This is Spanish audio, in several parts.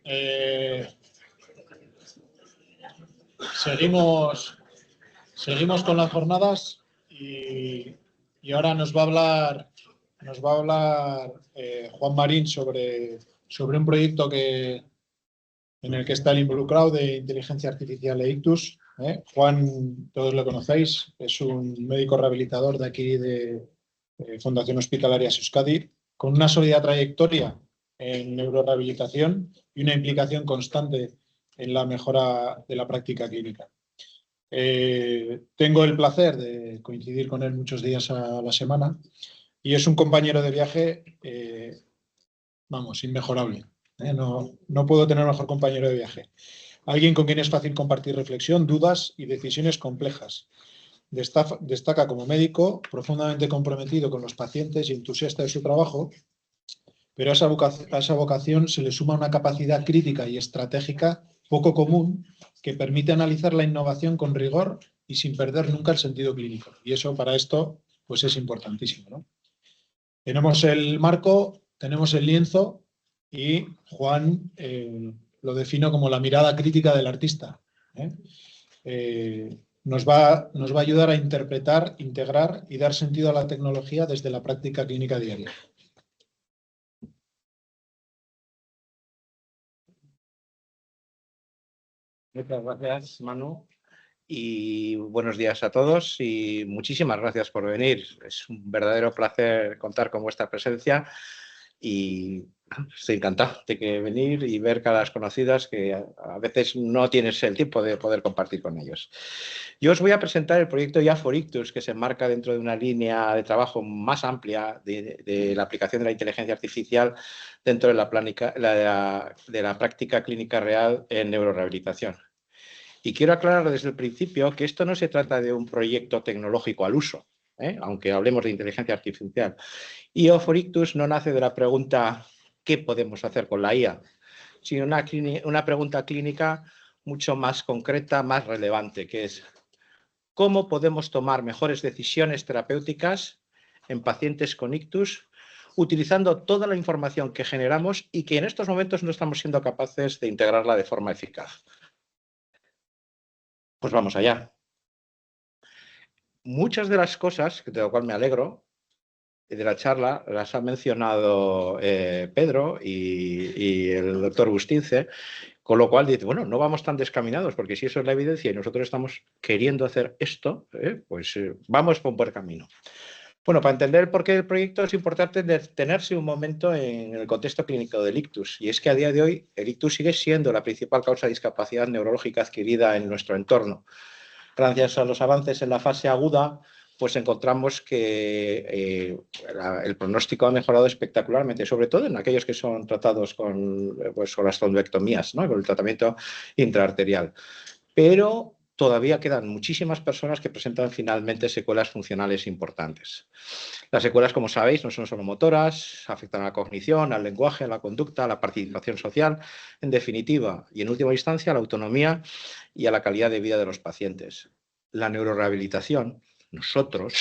Eh, seguimos con las jornadas y ahora nos va a hablar Juan Marín sobre un proyecto en el que está el involucrado de inteligencia artificial e Ictus. Juan, todos lo conocéis, es un médico rehabilitador de aquí de Fundación Hospitalaria Euskadi, con una sólida trayectoria en neurorehabilitación y una implicación constante en la mejora de la práctica clínica. Tengo el placer de coincidir con él muchos días a la semana y es un compañero de viaje, inmejorable. No puedo tener mejor compañero de viaje. Alguien con quien es fácil compartir reflexión, dudas y decisiones complejas. Destaca como médico, profundamente comprometido con los pacientes y entusiasta de su trabajo, pero a esa vocación se le suma una capacidad crítica y estratégica poco común que permite analizar la innovación con rigor y sin perder nunca el sentido clínico. Y eso para esto pues es importantísimo, ¿no? Tenemos el marco, tenemos el lienzo y Juan lo defino como la mirada crítica del artista. Nos va a ayudar a interpretar, integrar y dar sentido a la tecnología desde la práctica clínica diaria. Muchas gracias, Manu, y buenos días a todos y muchísimas gracias por venir. Es un verdadero placer contar con vuestra presencia y estoy encantado de que venir y ver caras conocidas que a veces no tienes el tiempo de poder compartir con ellos. Yo os voy a presentar el proyecto IA for Ictus, que se enmarca dentro de una línea de trabajo más amplia de la aplicación de la inteligencia artificial dentro de la práctica clínica real en neurorehabilitación. Y quiero aclarar desde el principio que esto no se trata de un proyecto tecnológico al uso, aunque hablemos de inteligencia artificial. IA for Ictus no nace de la pregunta ¿qué podemos hacer con la IA?, sino una pregunta clínica mucho más concreta, más relevante, que es ¿cómo podemos tomar mejores decisiones terapéuticas en pacientes con ictus utilizando toda la información que generamos y que en estos momentos no estamos siendo capaces de integrarla de forma eficaz? Pues vamos allá. Muchas de las cosas, de lo cual me alegro, de la charla las ha mencionado Pedro y el doctor Bustince, con lo cual dice, bueno, no vamos tan descaminados, porque si eso es la evidencia y nosotros estamos queriendo hacer esto, pues vamos por un buen camino. Bueno, para entender por qué el proyecto es importante detenerse un momento en el contexto clínico del ictus, y es que a día de hoy el ictus sigue siendo la principal causa de discapacidad neurológica adquirida en nuestro entorno. Gracias a los avances en la fase aguda, pues encontramos que el pronóstico ha mejorado espectacularmente, sobre todo en aquellos que son tratados con las trombectomías, ¿no?, con el tratamiento intraarterial. Pero todavía quedan muchísimas personas que presentan finalmente secuelas funcionales importantes. Las secuelas, como sabéis, no son solo motoras, afectan a la cognición, al lenguaje, a la conducta, a la participación social, en definitiva, y en última instancia, a la autonomía y a la calidad de vida de los pacientes. La neurorehabilitación, nosotros,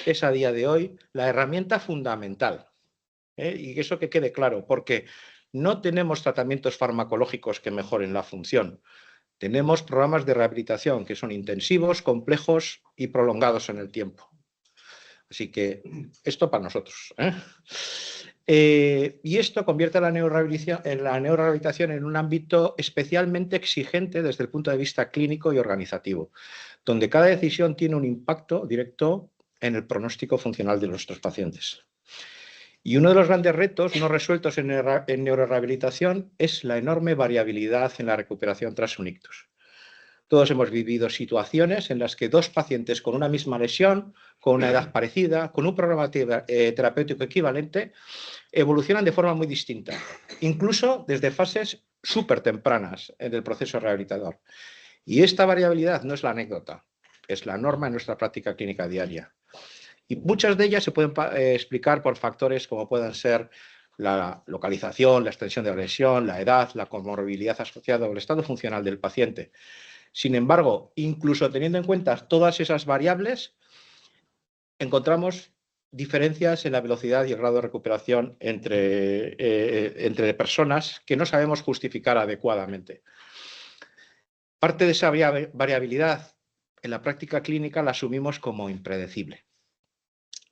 es a día de hoy la herramienta fundamental. Y eso que quede claro, porque no tenemos tratamientos farmacológicos que mejoren la función. Tenemos programas de rehabilitación que son intensivos, complejos y prolongados en el tiempo. Así que esto para nosotros. Y esto convierte la neurorehabilitación en un ámbito especialmente exigente desde el punto de vista clínico y organizativo, donde cada decisión tiene un impacto directo en el pronóstico funcional de nuestros pacientes. Y uno de los grandes retos no resueltos en neurorehabilitación es la enorme variabilidad en la recuperación tras un ictus. Todos hemos vivido situaciones en las que dos pacientes con una misma lesión, con una edad parecida, con un programa terapéutico equivalente, evolucionan de forma muy distinta, incluso desde fases súper tempranas del proceso rehabilitador. Y esta variabilidad no es la anécdota, es la norma en nuestra práctica clínica diaria. Y muchas de ellas se pueden explicar por factores como puedan ser la localización, la extensión de la lesión, la edad, la comorbilidad asociada o el estado funcional del paciente. Sin embargo, incluso teniendo en cuenta todas esas variables, encontramos diferencias en la velocidad y el grado de recuperación entre personas que no sabemos justificar adecuadamente. Parte de esa variabilidad en la práctica clínica la asumimos como impredecible.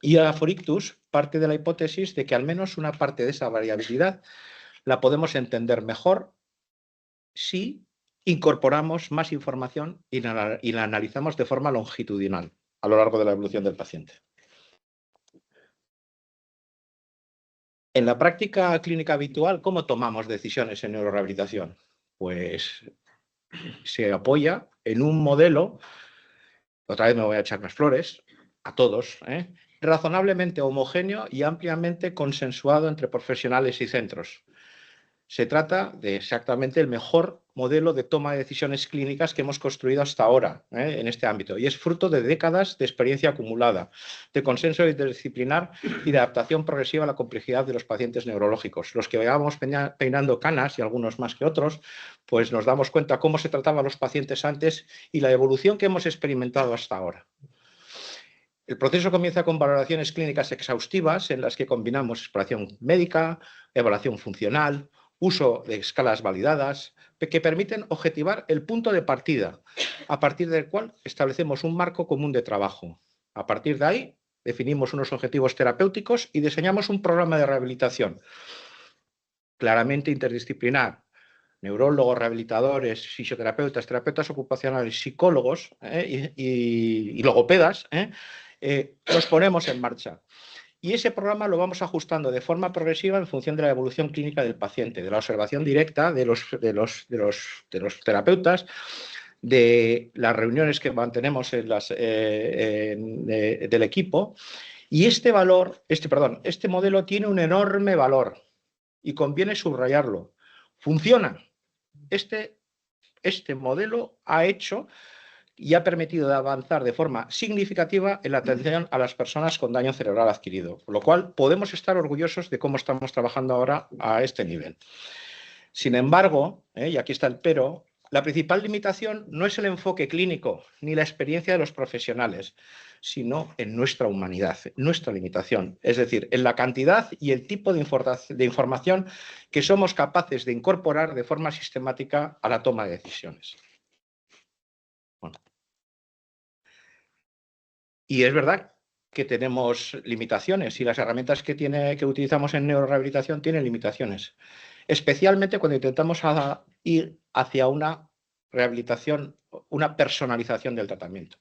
Y a Forictus parte de la hipótesis de que al menos una parte de esa variabilidad la podemos entender mejor si incorporamos más información y la analizamos de forma longitudinal a lo largo de la evolución del paciente. En la práctica clínica habitual, ¿cómo tomamos decisiones en neurorehabilitación? Pues se apoya en un modelo, otra vez me voy a echar más flores, a todos, razonablemente homogéneo y ampliamente consensuado entre profesionales y centros. Se trata de exactamente el mejor modelo de toma de decisiones clínicas que hemos construido hasta ahora en este ámbito, y es fruto de décadas de experiencia acumulada, de consenso interdisciplinar y de adaptación progresiva a la complejidad de los pacientes neurológicos. Los que vayamos peinando canas, y algunos más que otros, pues nos damos cuenta cómo se trataban los pacientes antes y la evolución que hemos experimentado hasta ahora. El proceso comienza con valoraciones clínicas exhaustivas en las que combinamos exploración médica, evaluación funcional, uso de escalas validadas, que permiten objetivar el punto de partida, a partir del cual establecemos un marco común de trabajo. A partir de ahí, definimos unos objetivos terapéuticos y diseñamos un programa de rehabilitación claramente interdisciplinar. Neurólogos, rehabilitadores, fisioterapeutas, terapeutas ocupacionales, psicólogos y logopedas, los ponemos en marcha. Y ese programa lo vamos ajustando de forma progresiva en función de la evolución clínica del paciente, de la observación directa de los terapeutas, de las reuniones que mantenemos del equipo. Y este modelo tiene un enorme valor y conviene subrayarlo. Funciona. Este modelo ha hecho y ha permitido avanzar de forma significativa en la atención a las personas con daño cerebral adquirido, con lo cual podemos estar orgullosos de cómo estamos trabajando ahora a este nivel. Sin embargo, y aquí está el pero, la principal limitación no es el enfoque clínico ni la experiencia de los profesionales, sino en nuestra humanidad, nuestra limitación, es decir, en la cantidad y el tipo de información que somos capaces de incorporar de forma sistemática a la toma de decisiones. Bueno. Y es verdad que tenemos limitaciones y las herramientas que utilizamos en neurorehabilitación tienen limitaciones, especialmente cuando intentamos ir hacia una rehabilitación, una personalización del tratamiento.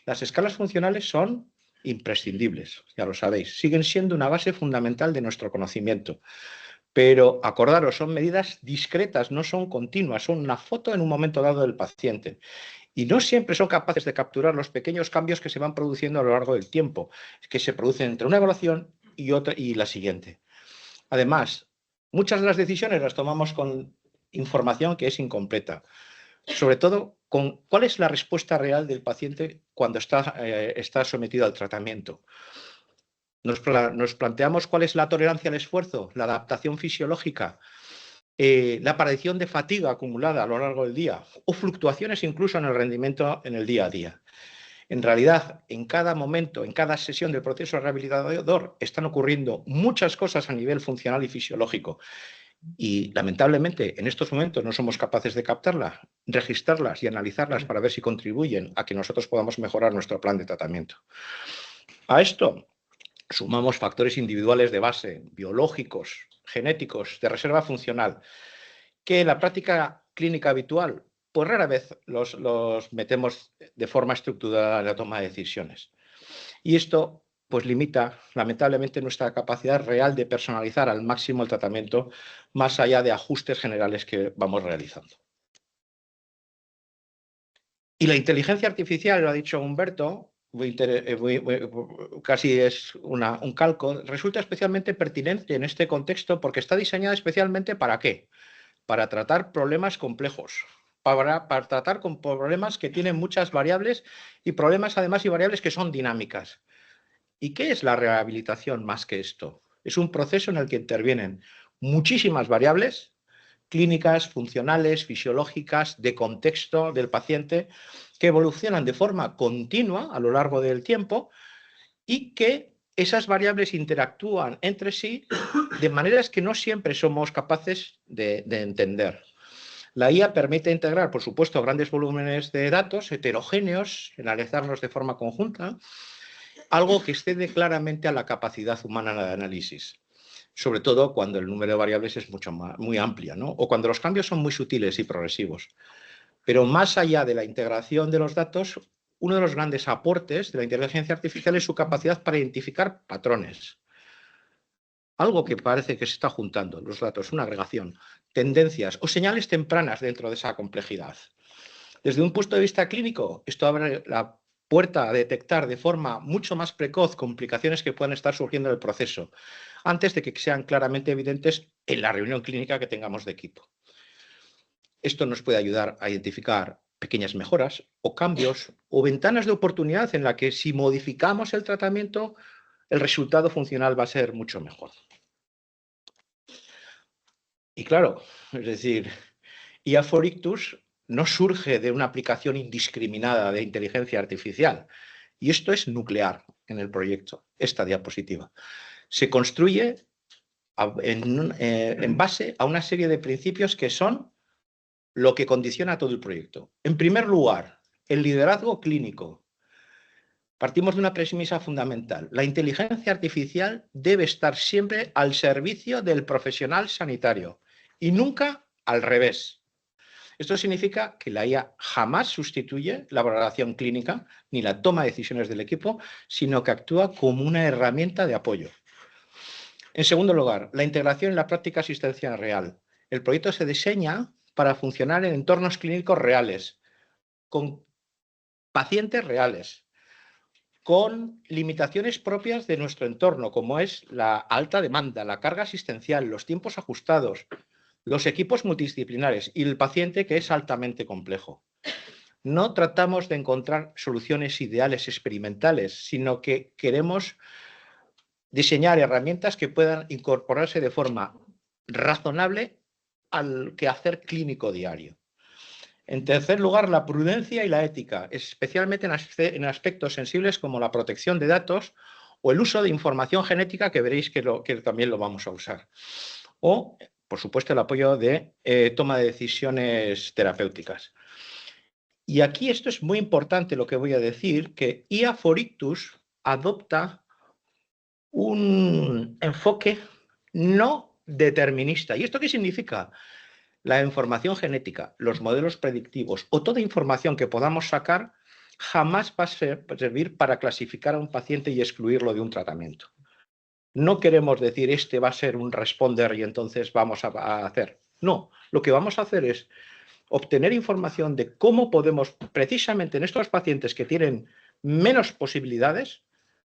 Las escalas funcionales son imprescindibles, ya lo sabéis, siguen siendo una base fundamental de nuestro conocimiento. Pero acordaros, son medidas discretas, no son continuas, son una foto en un momento dado del paciente. Y no siempre son capaces de capturar los pequeños cambios que se van produciendo a lo largo del tiempo, que se producen entre una evaluación y la siguiente. Además, muchas de las decisiones las tomamos con información que es incompleta. Sobre todo, con cuál es la respuesta real del paciente cuando está sometido al tratamiento. Nos planteamos cuál es la tolerancia al esfuerzo, la adaptación fisiológica, la aparición de fatiga acumulada a lo largo del día o fluctuaciones incluso en el rendimiento en el día a día. En realidad, en cada momento, en cada sesión del proceso rehabilitador, están ocurriendo muchas cosas a nivel funcional y fisiológico. Y lamentablemente en estos momentos no somos capaces de captarlas, registrarlas y analizarlas para ver si contribuyen a que nosotros podamos mejorar nuestro plan de tratamiento. A esto sumamos factores individuales de base, biológicos, genéticos, de reserva funcional, que en la práctica clínica habitual, pues rara vez los metemos de forma estructurada en la toma de decisiones. Y esto pues limita, lamentablemente, nuestra capacidad real de personalizar al máximo el tratamiento, más allá de ajustes generales que vamos realizando. Y la inteligencia artificial, lo ha dicho Humberto, casi es un calco, resulta especialmente pertinente en este contexto porque está diseñada especialmente ¿para qué? Para tratar problemas complejos, para tratar con problemas que tienen muchas variables y problemas además y variables que son dinámicas. ¿Y qué es la rehabilitación más que esto? Es un proceso en el que intervienen muchísimas variables clínicas, funcionales, fisiológicas, de contexto del paciente, que evolucionan de forma continua a lo largo del tiempo y que esas variables interactúan entre sí de maneras que no siempre somos capaces de entender. La IA permite integrar, por supuesto, grandes volúmenes de datos heterogéneos, analizarlos de forma conjunta, algo que excede claramente a la capacidad humana de análisis, sobre todo cuando el número de variables es muy amplio, ¿no? O cuando los cambios son muy sutiles y progresivos. Pero más allá de la integración de los datos, uno de los grandes aportes de la inteligencia artificial es su capacidad para identificar patrones. Algo que parece que se está juntando, los datos, una agregación, tendencias o señales tempranas dentro de esa complejidad. Desde un punto de vista clínico, esto abre la puerta a detectar de forma mucho más precoz complicaciones que puedan estar surgiendo en el proceso, antes de que sean claramente evidentes en la reunión clínica que tengamos de equipo. Esto nos puede ayudar a identificar pequeñas mejoras o cambios o ventanas de oportunidad en la que si modificamos el tratamiento, el resultado funcional va a ser mucho mejor. Y claro, es decir, IA for Ictus no surge de una aplicación indiscriminada de inteligencia artificial. Y esto es nuclear en el proyecto, esta diapositiva. Se construye en base a una serie de principios que son lo que condiciona todo el proyecto. En primer lugar, el liderazgo clínico. Partimos de una premisa fundamental. La inteligencia artificial debe estar siempre al servicio del profesional sanitario y nunca al revés. Esto significa que la IA jamás sustituye la valoración clínica ni la toma de decisiones del equipo, sino que actúa como una herramienta de apoyo. En segundo lugar, la integración en la práctica asistencial real. El proyecto se diseña para funcionar en entornos clínicos reales, con pacientes reales, con limitaciones propias de nuestro entorno, como es la alta demanda, la carga asistencial, los tiempos ajustados, los equipos multidisciplinares y el paciente, que es altamente complejo. No tratamos de encontrar soluciones ideales experimentales, sino que queremos diseñar herramientas que puedan incorporarse de forma razonable al quehacer clínico diario. En tercer lugar, la prudencia y la ética, especialmente en aspectos sensibles como la protección de datos o el uso de información genética, que veréis que también lo vamos a usar. O, por supuesto, el apoyo de toma de decisiones terapéuticas. Y aquí esto es muy importante lo que voy a decir, que IA for Ictus adopta un enfoque no determinista. ¿Y esto qué significa? La información genética, los modelos predictivos o toda información que podamos sacar jamás va a servir para clasificar a un paciente y excluirlo de un tratamiento. No queremos decir este va a ser un responder y entonces vamos a hacer. No, lo que vamos a hacer es obtener información de cómo podemos, precisamente en estos pacientes que tienen menos posibilidades,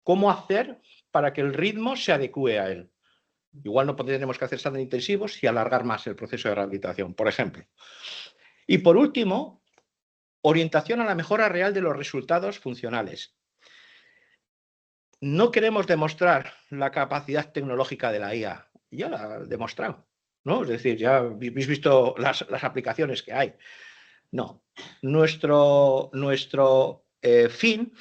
cómo hacer para que el ritmo se adecue a él. Igual no tenemos que hacer tan intensivos y alargar más el proceso de rehabilitación, por ejemplo. Y por último, orientación a la mejora real de los resultados funcionales. No queremos demostrar la capacidad tecnológica de la IA. Ya la he demostrado, ¿no? Es decir, ya habéis visto las aplicaciones que hay. No. Nuestro fin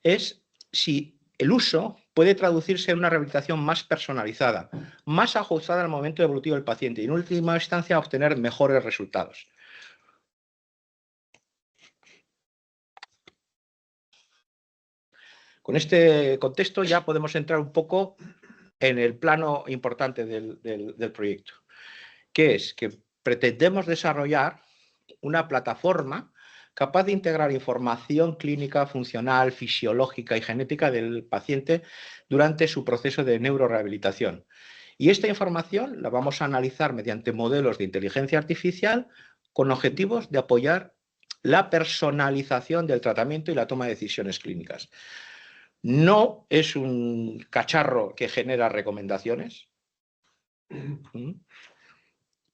es si el uso puede traducirse en una rehabilitación más personalizada, más ajustada al momento evolutivo del paciente y, en última instancia, obtener mejores resultados. Con este contexto ya podemos entrar un poco en el plano importante del proyecto, que es que pretendemos desarrollar una plataforma capaz de integrar información clínica, funcional, fisiológica y genética del paciente durante su proceso de neurorehabilitación. Y esta información la vamos a analizar mediante modelos de inteligencia artificial con objetivos de apoyar la personalización del tratamiento y la toma de decisiones clínicas. No es un cacharro que genera recomendaciones,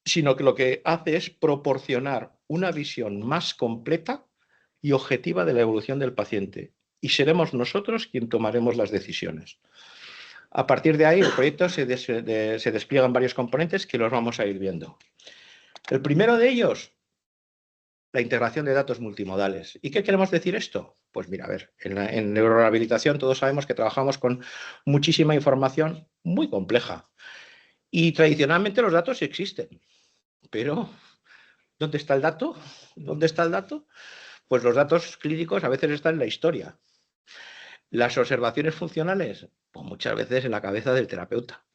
sino que lo que hace es proporcionar una visión más completa y objetiva de la evolución del paciente. Y seremos nosotros quien tomaremos las decisiones. A partir de ahí, el proyecto se despliega en varios componentes que los vamos a ir viendo. El primero de ellos, la integración de datos multimodales. ¿Y qué queremos decir esto? Pues mira, a ver, en neurorehabilitación todos sabemos que trabajamos con muchísima información muy compleja. Y tradicionalmente los datos existen, pero ¿dónde está el dato? ¿Dónde está el dato? Pues los datos clínicos a veces están en la historia. Las observaciones funcionales, pues muchas veces en la cabeza del terapeuta.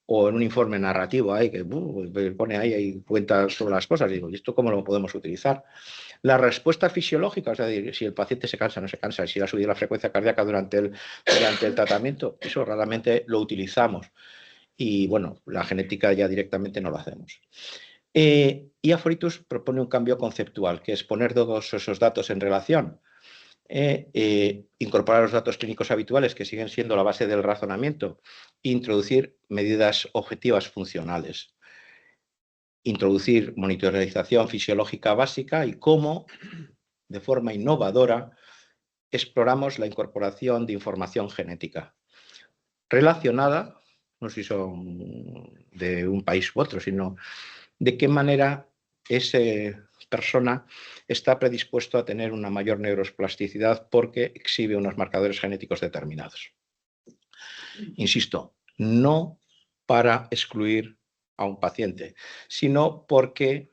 O en un informe narrativo ahí que pone ahí cuentas sobre las cosas. Y digo, ¿y esto cómo lo podemos utilizar? La respuesta fisiológica, es decir, si el paciente se cansa, no se cansa, si ha subido la frecuencia cardíaca durante el tratamiento, eso raramente lo utilizamos. Y bueno, la genética ya directamente no lo hacemos. Y Aforitus propone un cambio conceptual, que es poner todos esos datos en relación, incorporar los datos clínicos habituales, que siguen siendo la base del razonamiento, e introducir medidas objetivas funcionales, introducir monitorización fisiológica básica y cómo, de forma innovadora, exploramos la incorporación de información genética relacionada, no sé si son de un país u otro, sino de qué manera esa persona está predispuesto a tener una mayor neuroplasticidad porque exhibe unos marcadores genéticos determinados. Insisto, no para excluir a un paciente, sino porque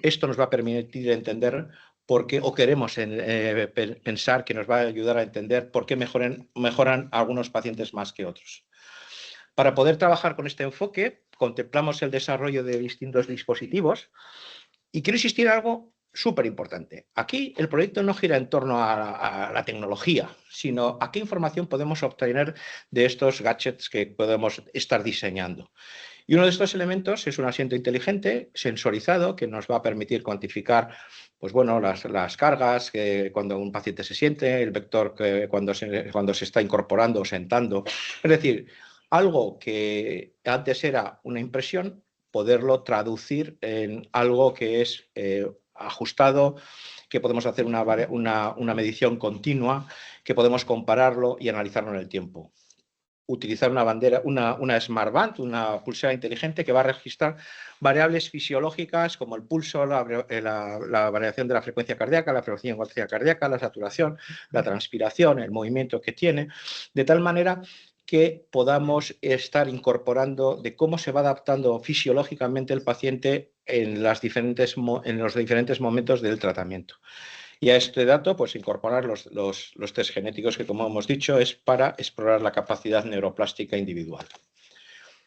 esto nos va a permitir entender por qué, o queremos pensar que nos va a ayudar a entender por qué mejoran algunos pacientes más que otros. Para poder trabajar con este enfoque, contemplamos el desarrollo de distintos dispositivos y quiero insistir en algo súper importante. Aquí el proyecto no gira en torno a la tecnología, sino a qué información podemos obtener de estos gadgets que podemos estar diseñando. Y uno de estos elementos es un asiento inteligente, sensorizado, que nos va a permitir cuantificar pues bueno, las cargas que cuando un paciente se siente, el vector que cuando se está incorporando o sentando. Es decir, algo que antes era una impresión, poderlo traducir en algo que es ajustado, que podemos hacer una medición continua, que podemos compararlo y analizarlo en el tiempo. Utilizar una Smart Band, una pulsera inteligente que va a registrar variables fisiológicas como el pulso, la variación de la frecuencia cardíaca, la frecuencia cardíaca, la saturación, la transpiración, el movimiento que tiene, de tal manera que podamos estar incorporando de cómo se va adaptando fisiológicamente el paciente en los diferentes momentos del tratamiento. Y a este dato, pues incorporar los test genéticos que, como hemos dicho, es para explorar la capacidad neuroplástica individual.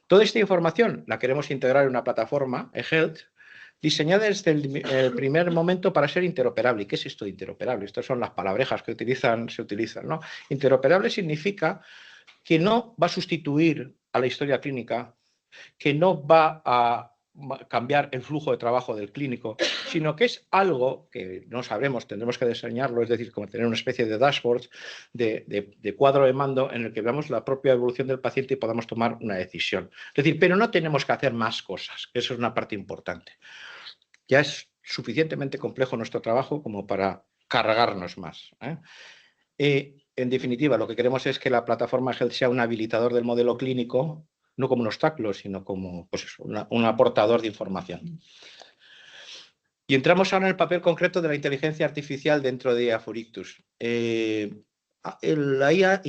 Toda esta información la queremos integrar en una plataforma, eHealth, diseñada desde el primer momento para ser interoperable. ¿Y qué es esto de interoperable? Estas son las palabrejas que se utilizan, ¿no? Interoperable significa que no va a sustituir a la historia clínica, que no va a cambiar el flujo de trabajo del clínico, sino que es algo que no sabremos, tendremos que diseñarlo, es decir, como tener una especie de dashboard, de cuadro de mando en el que veamos la propia evolución del paciente y podamos tomar una decisión. Es decir, pero no tenemos que hacer más cosas, eso es una parte importante. Ya es suficientemente complejo nuestro trabajo como para cargarnos más. En definitiva, lo que queremos es que la plataforma Health sea un habilitador del modelo clínico, no como un obstáculo, sino como pues, un aportador de información. Y entramos ahora en el papel concreto de la inteligencia artificial dentro de Aforitus. La IA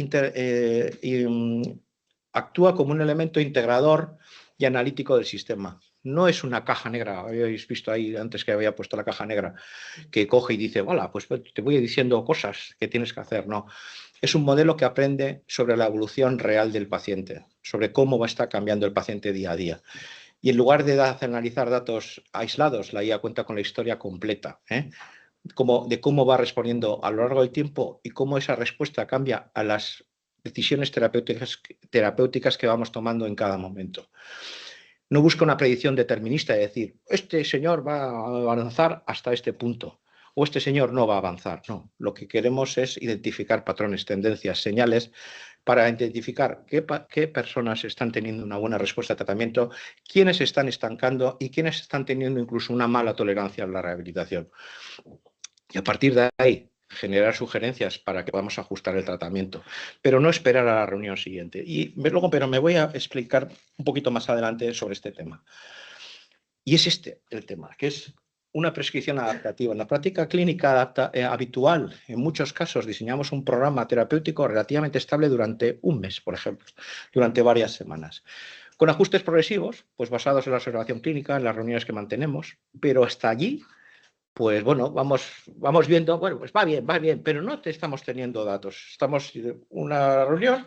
actúa como un elemento integrador y analítico del sistema. No es una caja negra, habéis visto ahí antes que había puesto la caja negra, que coge y dice, hola, pues te voy diciendo cosas que tienes que hacer. No, es un modelo que aprende sobre la evolución real del paciente, sobre cómo va a estar cambiando el paciente día a día. Y en lugar de analizar datos aislados, la IA cuenta con la historia completa, de cómo va respondiendo a lo largo del tiempo y cómo esa respuesta cambia a las decisiones terapéuticas que vamos tomando en cada momento. No busca una predicción determinista de decir, este señor va a avanzar hasta este punto o este señor no va a avanzar. No, lo que queremos es identificar patrones, tendencias, señales para identificar qué personas están teniendo una buena respuesta al tratamiento, quiénes se están estancando y quiénes están teniendo incluso una mala tolerancia a la rehabilitación. Y a partir de ahí, generar sugerencias para que podamos ajustar el tratamiento, pero no esperar a la reunión siguiente. Pero me voy a explicar un poquito más adelante sobre este tema. Y es el tema, que es una prescripción adaptativa. En la práctica clínica habitual, en muchos casos, diseñamos un programa terapéutico relativamente estable durante un mes, por ejemplo, durante varias semanas. Con ajustes progresivos, pues basados en la observación clínica, en las reuniones que mantenemos, pero hasta allí, pues bueno, vamos viendo, bueno, pues va bien, pero no estamos teniendo datos. Estamos en una reunión,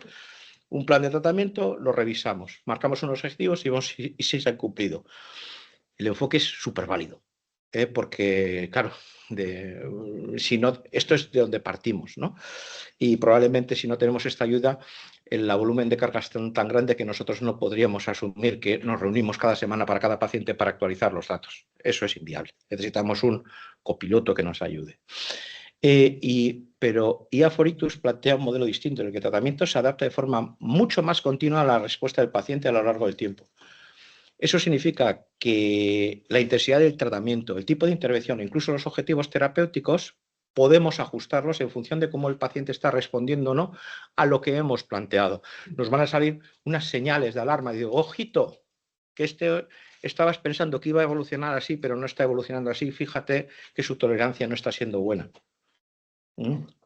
un plan de tratamiento, lo revisamos, marcamos unos objetivos y vemos si se han cumplido. El enfoque es súper válido, porque, claro, si no, esto es de donde partimos, ¿no? Y probablemente si no tenemos esta ayuda, el volumen de cargas tan grande que nosotros no podríamos asumir que nos reunimos cada semana para cada paciente para actualizar los datos. Eso es inviable. Necesitamos un copiloto que nos ayude. Pero IA for Ictus plantea un modelo distinto en el que el tratamiento se adapta de forma mucho más continua a la respuesta del paciente a lo largo del tiempo. Eso significa que la intensidad del tratamiento, el tipo de intervención, incluso los objetivos terapéuticos, podemos ajustarlos en función de cómo el paciente está respondiendo o no a lo que hemos planteado. Nos van a salir unas señales de alarma. Digo, ojito, que estabas pensando que iba a evolucionar así, pero no está evolucionando así. Fíjate que su tolerancia no está siendo buena.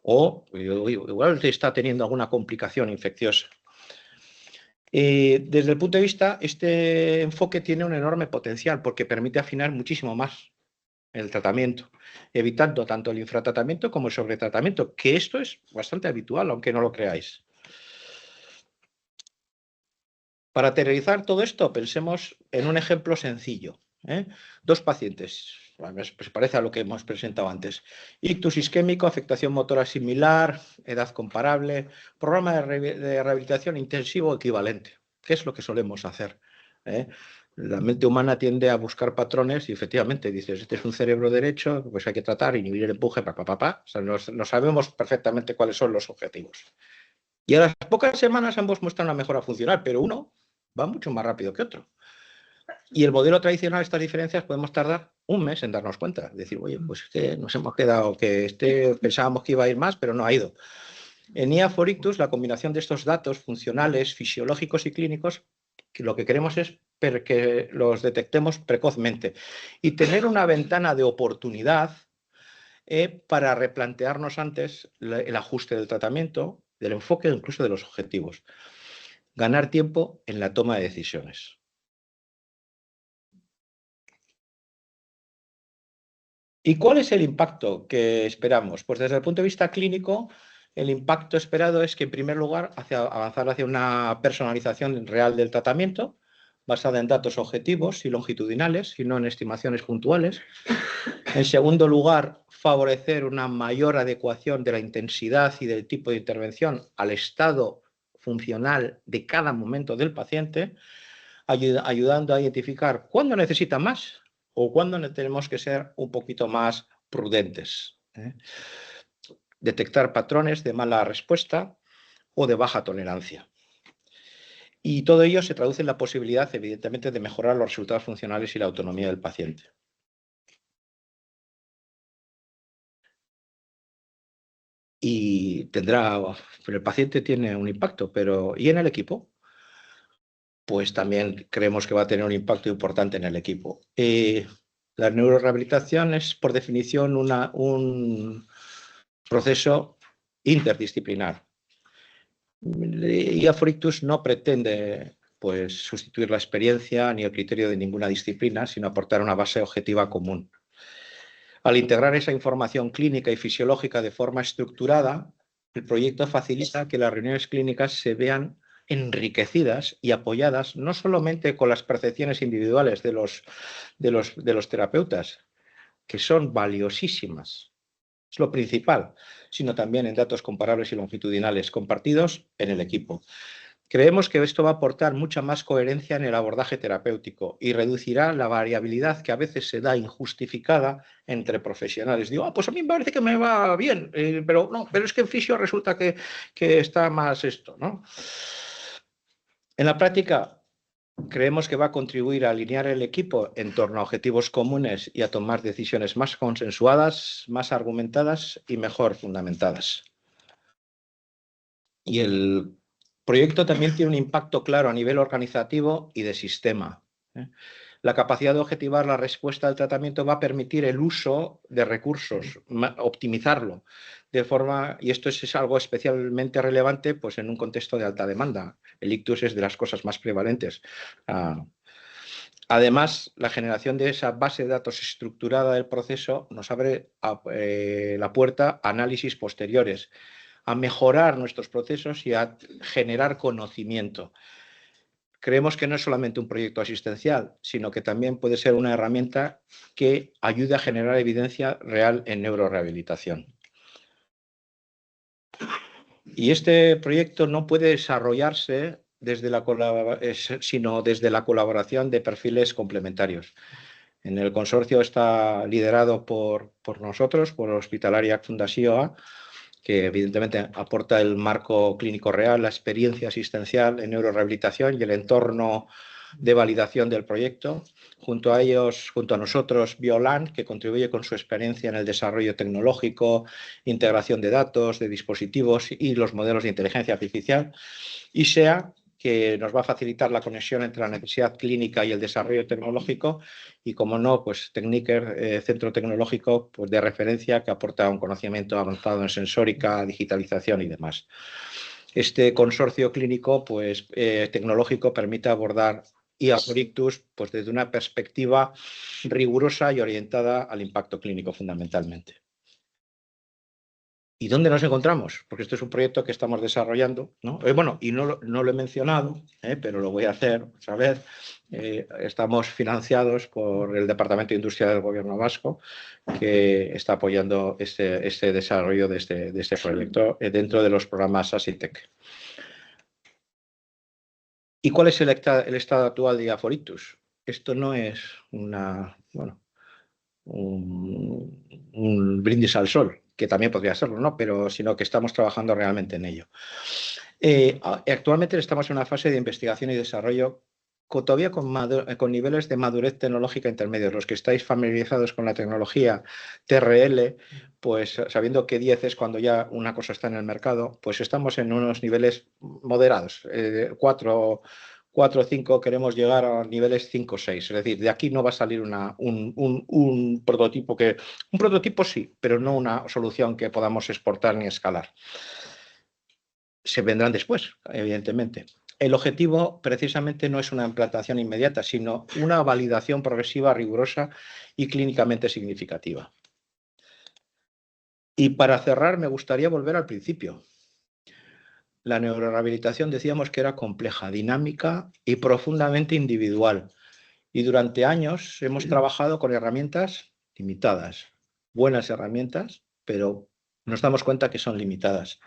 O igual está teniendo alguna complicación infecciosa. Desde el punto de vista, este enfoque tiene un enorme potencial porque permite afinar muchísimo más el tratamiento, evitando tanto el infratratamiento como el sobretratamiento, que esto es bastante habitual, aunque no lo creáis. Para aterrizar todo esto, pensemos en un ejemplo sencillo. Dos pacientes, se parece a lo que hemos presentado antes. Ictus isquémico, afectación motora similar, edad comparable, programa de rehabilitación intensivo equivalente. ¿Qué es lo que solemos hacer? La mente humana tiende a buscar patrones y efectivamente dices, este es un cerebro derecho, pues hay que tratar, inhibir el empuje, O sea, no sabemos perfectamente cuáles son los objetivos. Y a las pocas semanas ambos muestran una mejora funcional, pero uno va mucho más rápido que otro. Y el modelo tradicional, estas diferencias, podemos tardar un mes en darnos cuenta. Decir, oye, pues es que nos hemos quedado, que pensábamos que iba a ir más, pero no ha ido. En IA for Ictus, la combinación de estos datos funcionales, fisiológicos y clínicos, que lo que queremos es que los detectemos precozmente y tener una ventana de oportunidad para replantearnos antes el ajuste del tratamiento, del enfoque, incluso de los objetivos. Ganar tiempo en la toma de decisiones. ¿Y cuál es el impacto que esperamos? Pues desde el punto de vista clínico, el impacto esperado es que, en primer lugar, avanzar hacia una personalización real del tratamiento, basada en datos objetivos y longitudinales, y no en estimaciones puntuales. En segundo lugar, favorecer una mayor adecuación de la intensidad y del tipo de intervención al estado funcional de cada momento del paciente, ayudando a identificar cuándo necesita más o cuándo tenemos que ser un poquito más prudentes. Detectar patrones de mala respuesta o de baja tolerancia. Y todo ello se traduce en la posibilidad, evidentemente, de mejorar los resultados funcionales y la autonomía del paciente. Y pero el paciente tiene un impacto, pero ¿y en el equipo? Pues también creemos que va a tener un impacto importante en el equipo. La neurorehabilitación es, por definición, un proceso interdisciplinar. IA for Ictus no pretende pues, sustituir la experiencia ni el criterio de ninguna disciplina, sino aportar una base objetiva común. Al integrar esa información clínica y fisiológica de forma estructurada, el proyecto facilita que las reuniones clínicas se vean enriquecidas y apoyadas no solamente con las percepciones individuales de los terapeutas, que son valiosísimas, es lo principal, sino también en datos comparables y longitudinales compartidos en el equipo. Creemos que esto va a aportar mucha más coherencia en el abordaje terapéutico y reducirá la variabilidad que a veces se da injustificada entre profesionales. Digo, pues a mí me parece que me va bien, pero no, pero es que en fisio resulta que está más esto, ¿no? En la práctica, creemos que va a contribuir a alinear el equipo en torno a objetivos comunes y a tomar decisiones más consensuadas, más argumentadas y mejor fundamentadas. Y el proyecto también tiene un impacto claro a nivel organizativo y de sistema. La capacidad de objetivar la respuesta al tratamiento va a permitir el uso de recursos, optimizarlo, de forma, y esto es algo especialmente relevante pues, en un contexto de alta demanda. El ictus es de las cosas más prevalentes. Además, la generación de esa base de datos estructurada del proceso nos abre la puerta a análisis posteriores, a mejorar nuestros procesos y a generar conocimiento. Creemos que no es solamente un proyecto asistencial, sino que también puede ser una herramienta que ayude a generar evidencia real en neurorehabilitación. Y este proyecto no puede desarrollarse sino desde la colaboración de perfiles complementarios. En el consorcio está liderado por nosotros, por Hospitalaria Fundació, que evidentemente aporta el marco clínico real, la experiencia asistencial en neurorehabilitación y el entorno de validación del proyecto. Junto a ellos, junto a nosotros, Biolan, que contribuye con su experiencia en el desarrollo tecnológico, integración de datos, de dispositivos y los modelos de inteligencia artificial. Y SEA, que nos va a facilitar la conexión entre la necesidad clínica y el desarrollo tecnológico, y como no, pues Techniker, centro tecnológico pues, de referencia que aporta un conocimiento avanzado en sensórica, digitalización y demás. Este consorcio clínico pues, tecnológico permite abordar IA por ictus pues, desde una perspectiva rigurosa y orientada al impacto clínico fundamentalmente. ¿Y dónde nos encontramos? Porque este es un proyecto que estamos desarrollando, ¿no? Bueno, y no lo he mencionado, pero lo voy a hacer otra vez. Estamos financiados por el Departamento de Industria del Gobierno Vasco, que está apoyando este desarrollo de este proyecto dentro de los programas ASITEC. ¿Y cuál es el estado actual de IA for ictus? Esto no es un brindis al sol, que también podría serlo, ¿no? Pero sino que estamos trabajando realmente en ello. Actualmente estamos en una fase de investigación y desarrollo todavía con niveles de madurez tecnológica intermedios. Los que estáis familiarizados con la tecnología TRL, pues sabiendo que 10 es cuando ya una cosa está en el mercado, pues estamos en unos niveles moderados, 4 o 5, queremos llegar a niveles 5 o 6. Es decir, de aquí no va a salir un prototipo un prototipo sí, pero no una solución que podamos exportar ni escalar. Se vendrán después, evidentemente. El objetivo precisamente no es una implantación inmediata, sino una validación progresiva, rigurosa y clínicamente significativa. Y para cerrar, me gustaría volver al principio. La neurorehabilitación decíamos que era compleja, dinámica y profundamente individual. Y durante años hemos trabajado con herramientas limitadas, buenas herramientas, pero nos damos cuenta que son limitadas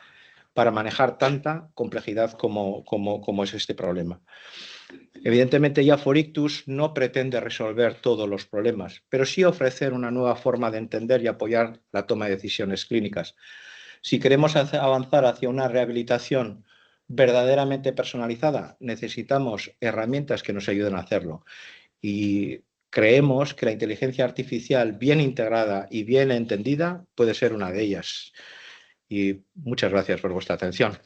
para manejar tanta complejidad como es este problema. Evidentemente, IA for ictus no pretende resolver todos los problemas, pero sí ofrecer una nueva forma de entender y apoyar la toma de decisiones clínicas. Si queremos avanzar hacia una rehabilitación verdaderamente personalizada, necesitamos herramientas que nos ayuden a hacerlo. Y creemos que la inteligencia artificial bien integrada y bien entendida puede ser una de ellas. Y muchas gracias por vuestra atención.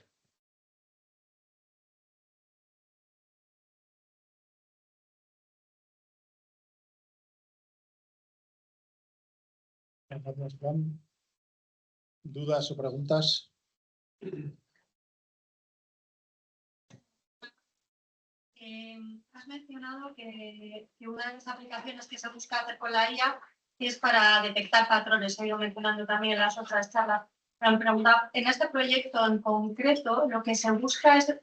Gracias, Juan. ¿Dudas o preguntas? Has mencionado que una de las aplicaciones que se busca hacer con la IA es para detectar patrones. He ido mencionando también en las otras charlas. Pero me preguntaba, en este proyecto en concreto, lo que se busca es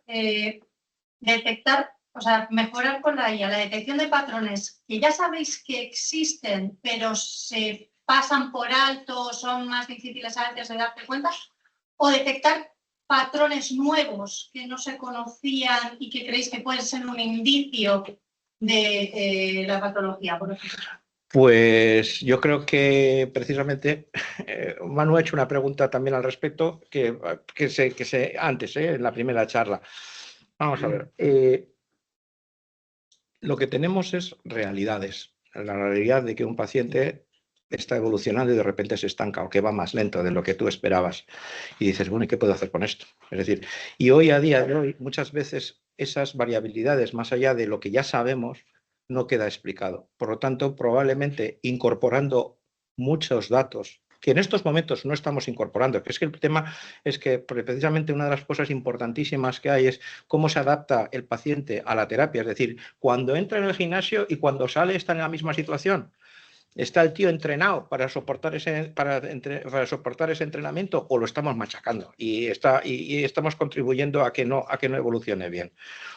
detectar, o sea, mejorar con la IA la detección de patrones que ya sabéis que existen, pero se pasan por alto, son más difíciles a veces de darte cuenta, o detectar patrones nuevos que no se conocían y que creéis que pueden ser un indicio de la patología, por ejemplo. Pues yo creo que precisamente Manu ha hecho una pregunta también al respecto que antes, en la primera charla. Vamos a ver. Lo que tenemos es realidades. La realidad de que un paciente está evolucionando y de repente se estanca o que va más lento de lo que tú esperabas. Y dices, bueno, ¿y qué puedo hacer con esto? Es decir, y hoy a día de hoy, muchas veces esas variabilidades, más allá de lo que ya sabemos, no queda explicado. Por lo tanto, probablemente incorporando muchos datos que en estos momentos no estamos incorporando, que es que el tema es que precisamente una de las cosas importantísimas que hay es cómo se adapta el paciente a la terapia, es decir, cuando entra en el gimnasio y cuando sale está en la misma situación. ¿Está el tío entrenado para soportar ese entrenamiento o lo estamos machacando y estamos contribuyendo a que no evolucione bien?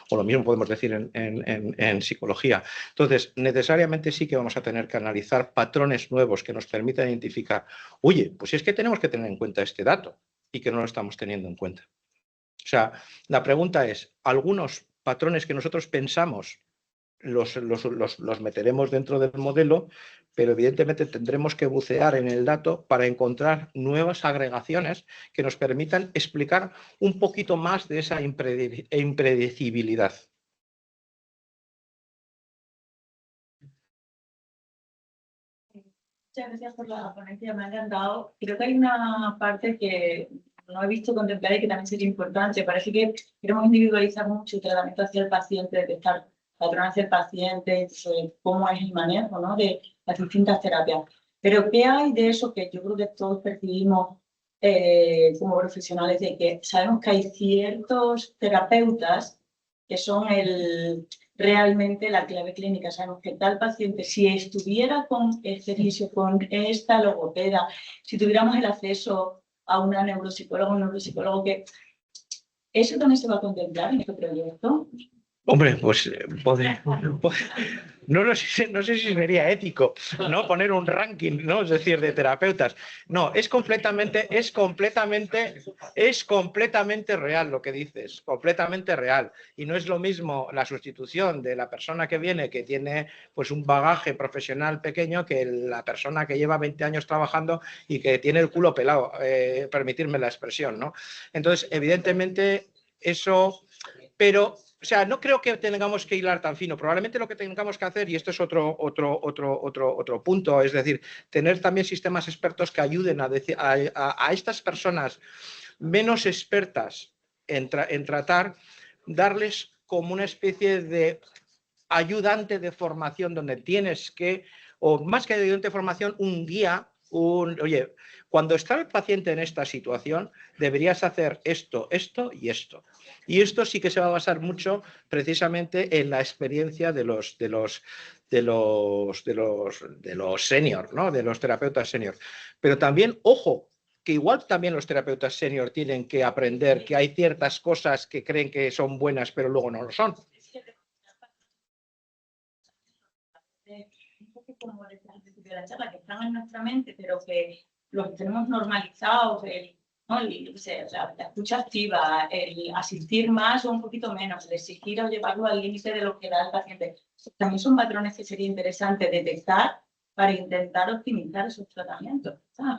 O lo mismo podemos decir en psicología. Entonces, necesariamente sí que vamos a tener que analizar patrones nuevos que nos permitan identificar, oye, pues es que tenemos que tener en cuenta este dato y que no lo estamos teniendo en cuenta. O sea, la pregunta es, ¿algunos patrones que nosotros pensamos los meteremos dentro del modelo, pero evidentemente tendremos que bucear en el dato para encontrar nuevas agregaciones que nos permitan explicar un poquito más de esa impredecibilidad? Muchas gracias por la ponencia, me ha encantado. Creo que hay una parte que no he visto contemplada y que también sería importante. Parece que queremos individualizar mucho el tratamiento hacia el paciente, detectar patrones hacia el paciente, cómo es el manejo, ¿no?, de las distintas terapias. Pero ¿qué hay de eso que yo creo que todos percibimos como profesionales, de que sabemos que hay ciertos terapeutas que son realmente la clave clínica? Sabemos que tal paciente, si estuviera con este servicio, con esta logopeda, si tuviéramos el acceso a una neuropsicóloga, un neuropsicólogo, que ¿eso también se va a contemplar en este proyecto? Hombre, pues no sé si sería ético, ¿no?, poner un ranking, ¿no?, es decir, de terapeutas. No, es completamente real lo que dices, completamente real. Y no es lo mismo la sustitución de la persona que viene, que tiene pues un bagaje profesional pequeño, que la persona que lleva 20 años trabajando y que tiene el culo pelado, permitirme la expresión, ¿no? Entonces, evidentemente, eso... Pero, o sea, no creo que tengamos que hilar tan fino. Probablemente lo que tengamos que hacer, y esto es otro punto, es decir, tener también sistemas expertos que ayuden a estas personas menos expertas en tratar, darles como una especie de ayudante de formación donde tienes que, o más que ayudante de formación, un guía, oye, cuando está el paciente en esta situación, deberías hacer esto, esto y esto. Y esto sí que se va a basar mucho precisamente en la experiencia de los senior, ¿no?, de los terapeutas senior. Pero también, ojo, que igual también los terapeutas senior tienen que aprender que hay ciertas cosas que creen que son buenas, pero luego no lo son. Un poco como decía al principio de la charla, que están en nuestra mente, pero que los tenemos normalizados, ¿no?, o sea, la escucha activa, el asistir más o un poquito menos, el exigir o llevarlo al límite de lo que da el paciente. También son patrones que sería interesante detectar para intentar optimizar esos tratamientos, ¿no?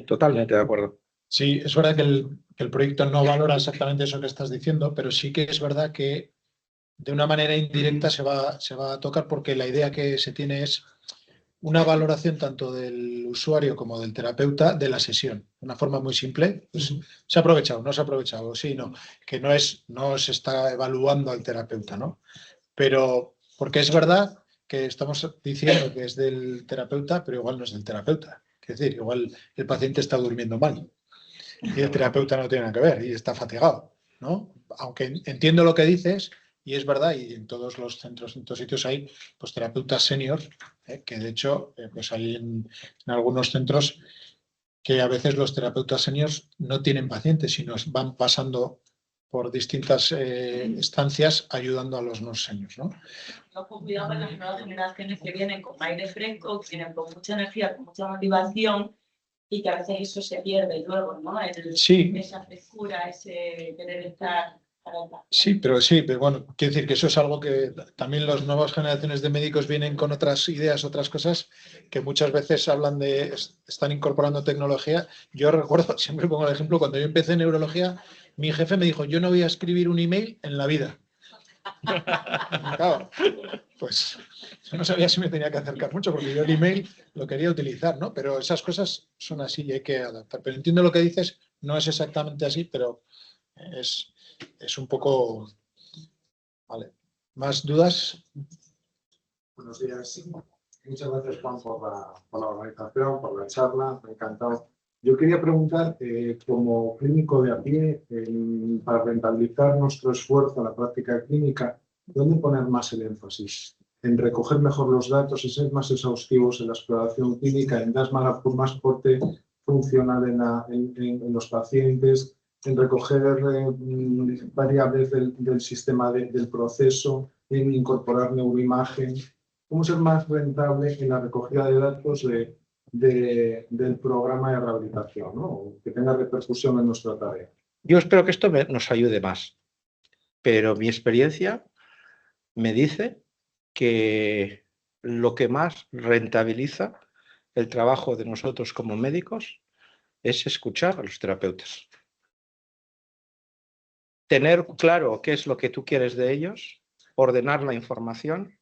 Totalmente de acuerdo. Sí, es verdad que el proyecto no valora exactamente eso que estás diciendo, pero sí que es verdad que de una manera indirecta se va a tocar, porque la idea que se tiene es una valoración tanto del usuario como del terapeuta de la sesión. De una forma muy simple, pues, ¿se ha aprovechado? ¿No se ha aprovechado? Sí, no. Que no se está evaluando al terapeuta, ¿no? Pero, porque es verdad que estamos diciendo que es del terapeuta, pero igual no es del terapeuta. Es decir, igual el paciente está durmiendo mal y el terapeuta no tiene nada que ver y está fatigado, ¿no? Aunque entiendo lo que dices, y es verdad, y en todos los centros, en todos sitios hay pues terapeutas senior, que de hecho pues hay en algunos centros que a veces los terapeutas seniors no tienen pacientes, sino van pasando por distintas estancias ayudando a los no seniors, ¿no? Ojo, cuidado con las nuevas generaciones que vienen con aire fresco, que vienen con mucha energía, con mucha motivación, y que a veces eso se pierde luego, ¿no? Sí. Esa frescura, ese querer estar para el paciente. Sí, pero bueno, quiero decir que eso es algo que también las nuevas generaciones de médicos vienen con otras ideas, otras cosas, que muchas veces hablan están incorporando tecnología. Yo recuerdo, siempre pongo el ejemplo, cuando yo empecé en neurología, mi jefe me dijo, yo no voy a escribir un email en la vida. Claro, pues yo no sabía si me tenía que acercar mucho, porque yo el email lo quería utilizar, ¿no? Pero esas cosas son así y hay que adaptar. Pero entiendo lo que dices, no es exactamente así, pero es un poco... Vale. ¿Más dudas? Buenos días. Muchas gracias, Juan, por la organización, por la charla. Me ha encantado. Yo quería preguntar, como clínico de a pie, para rentabilizar nuestro esfuerzo en la práctica clínica, ¿dónde poner más el énfasis? ¿En recoger mejor los datos y ser más exhaustivos en la exploración clínica, en dar más aporte funcional en los pacientes, en recoger variables del sistema del proceso, en incorporar neuroimagen? ¿Cómo ser más rentable en la recogida de datos del programa de rehabilitación, ¿no? Que tenga repercusión en nuestra tarea? Yo espero que esto nos ayude más, pero mi experiencia me dice que lo que más rentabiliza el trabajo de nosotros como médicos es escuchar a los terapeutas. Tener claro qué es lo que tú quieres de ellos, ordenar la información,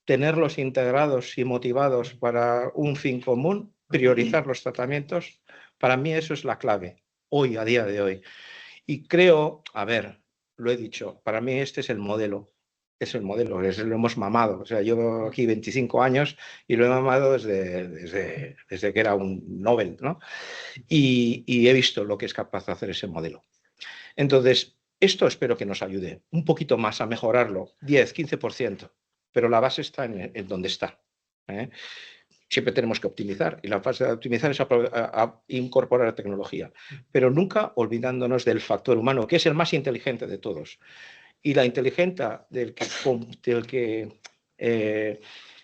tenerlos integrados y motivados para un fin común, priorizar los tratamientos. Para mí eso es la clave, hoy, a día de hoy. Y creo, a ver, lo he dicho, para mí este es el modelo. Es el modelo, lo hemos mamado. O sea, llevo aquí 25 años y lo he mamado desde que era un Nobel, ¿no? Y he visto lo que es capaz de hacer ese modelo. Entonces, esto espero que nos ayude un poquito más a mejorarlo, 10, 15%, pero la base está en donde está. Siempre tenemos que optimizar, y la fase de optimizar es a incorporar tecnología, pero nunca olvidándonos del factor humano, que es el más inteligente de todos. Y la inteligencia del que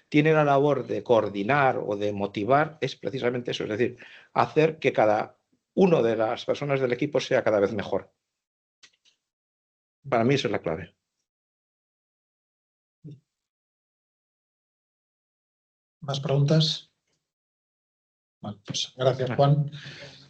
tiene la labor de coordinar o de motivar es precisamente eso, es decir, hacer que cada una de las personas del equipo sea cada vez mejor. Para mí esa es la clave. ¿Más preguntas? Bueno, pues gracias, Juan.